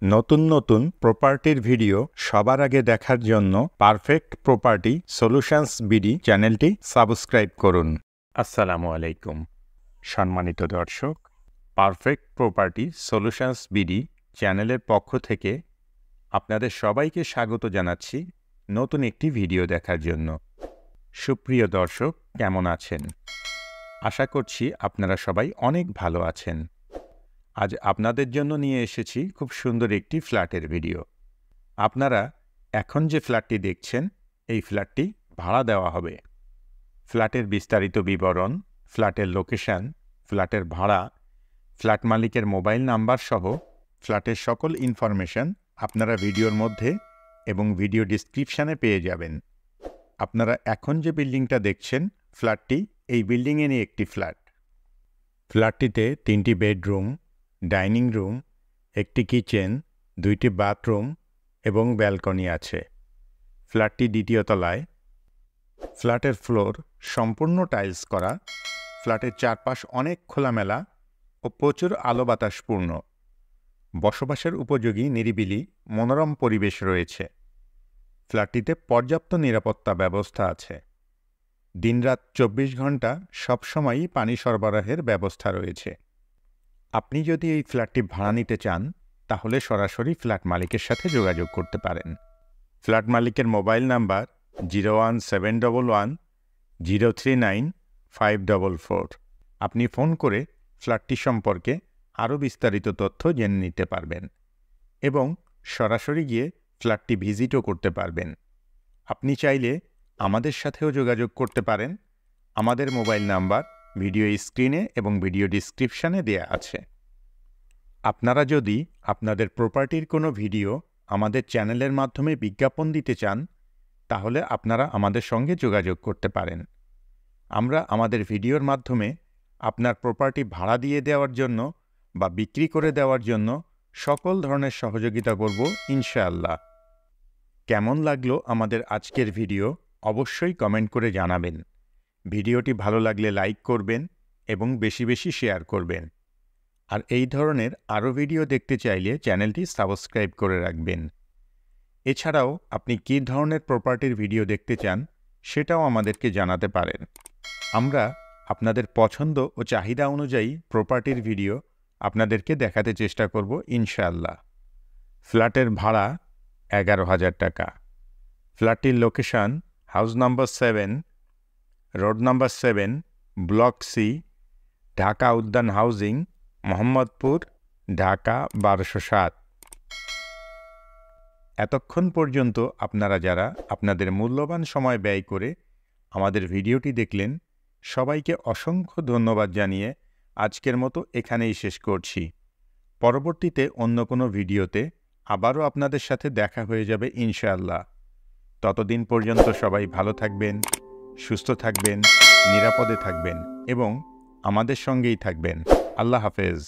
নতুন নতুন প্রপার্টির ভিডিও সবার আগে দেখার জন্য পারফেক্ট প্রপার্টি সলিউশনস বিডি চ্যানেলটি সাবস্ক্রাইব করুন। আসসালামু আলাইকুম সম্মানিত দর্শক, পারফেক্ট প্রপার্টি সলিউশনস বিডি চ্যানেলের পক্ষ থেকে আপনাদের সবাইকে স্বাগত জানাচ্ছি নতুন একটি ভিডিও দেখার জন্য। সুপ্রিয় দর্শক, কেমন আছেন? আশা করছি আপনারা সবাই অনেক ভালো আছেন। আজ আপনাদের জন্য নিয়ে এসেছি খুব সুন্দর একটি ফ্ল্যাটের ভিডিও। আপনারা এখন যে ফ্ল্যাটটি দেখছেন, এই ফ্ল্যাটটি ভাড়া দেওয়া হবে। ফ্ল্যাটের বিস্তারিত বিবরণ, ফ্ল্যাটের লোকেশন, ফ্ল্যাটের ভাড়া, ফ্ল্যাট মালিকের মোবাইল নাম্বার সহ ফ্ল্যাটের সকল ইনফরমেশন আপনারা ভিডিওর মধ্যে এবং ভিডিও ডিসক্রিপশানে পেয়ে যাবেন। আপনারা এখন যে বিল্ডিংটা দেখছেন, ফ্ল্যাটটি এই বিল্ডিংয়েরই একটি ফ্ল্যাট। ফ্ল্যাটটিতে 3টি বেডরুম, ডাইনিং রুম, একটি কিচেন, 2টি বাথরুম এবং ব্যালকনি আছে। ফ্ল্যাটটি দ্বিতীয় তলায়। ফ্ল্যাটের ফ্লোর সম্পূর্ণ টাইলস করা। ফ্ল্যাটের চারপাশ অনেক খোলামেলা ও প্রচুর আলো বাতাসপূর্ণ। বসবাসের উপযোগী নিরিবিলি মনোরম পরিবেশ রয়েছে। ফ্ল্যাটটিতে পর্যাপ্ত নিরাপত্তা ব্যবস্থা আছে। দিনরাত 24 ঘন্টা সবসময়ই পানি সরবরাহের ব্যবস্থা রয়েছে। আপনি যদি এই ফ্ল্যাটটি ভাড়া নিতে চান, তাহলে সরাসরি ফ্ল্যাট মালিকের সাথে যোগাযোগ করতে পারেন। ফ্ল্যাট মালিকের মোবাইল নাম্বার 01711039544। আপনি ফোন করে ফ্ল্যাটটি সম্পর্কে আরও বিস্তারিত তথ্য জেনে নিতে পারবেন এবং সরাসরি গিয়ে ফ্ল্যাটটি ভিজিটও করতে পারবেন। আপনি চাইলে আমাদের সাথেও যোগাযোগ করতে পারেন। আমাদের মোবাইল নাম্বার ভিডিও স্ক্রিনে এবং ভিডিও ডিসক্রিপশানে দেয়া আছে। আপনারা যদি আপনাদের প্রপার্টির কোনো ভিডিও আমাদের চ্যানেলের মাধ্যমে বিজ্ঞাপন দিতে চান, তাহলে আপনারা আমাদের সঙ্গে যোগাযোগ করতে পারেন। আমরা আমাদের ভিডিওর মাধ্যমে আপনার প্রপার্টি ভাড়া দিয়ে দেওয়ার জন্য বা বিক্রি করে দেওয়ার জন্য সকল ধরনের সহযোগিতা করব ইনশাআল্লাহ। কেমন লাগলো আমাদের আজকের ভিডিও অবশ্যই কমেন্ট করে জানাবেন। ভিডিওটি ভালো লাগলে লাইক করবেন এবং বেশি বেশি শেয়ার করবেন। আর এই ধরনের আরও ভিডিও দেখতে চাইলে চ্যানেলটি সাবস্ক্রাইব করে রাখবেন। এছাড়াও আপনি কী ধরনের প্রপার্টির ভিডিও দেখতে চান, সেটাও আমাদেরকে জানাতে পারেন। আমরা আপনাদের পছন্দ ও চাহিদা অনুযায়ী প্রপার্টির ভিডিও আপনাদেরকে দেখাতে চেষ্টা করব ইনশাআল্লাহ। ফ্ল্যাটের ভাড়া 11,000 টাকা। ফ্ল্যাটটির location house number 7, road number 7, block C, Dhaka Udyan housing, Mohammadpur, Dhaka 1207। এতক্ষণ পর্যন্ত আপনারা যারা আপনাদের মূল্যবান সময় ব্যয় করে আমাদের ভিডিওটি দেখলেন, সবাইকে অসংখ্য ধন্যবাদ জানিয়ে আজকের মতো এখানেই শেষ করছি। পরবর্তীতে অন্য কোনো ভিডিওতে আবারও আপনাদের সাথে দেখা হয়ে যাবে ইনশাআল্লাহ। ততদিন পর্যন্ত সবাই ভালো থাকবেন, সুস্থ থাকবেন, নিরাপদে থাকবেন এবং আমাদের সঙ্গেই থাকবেন। আল্লাহ হাফেজ।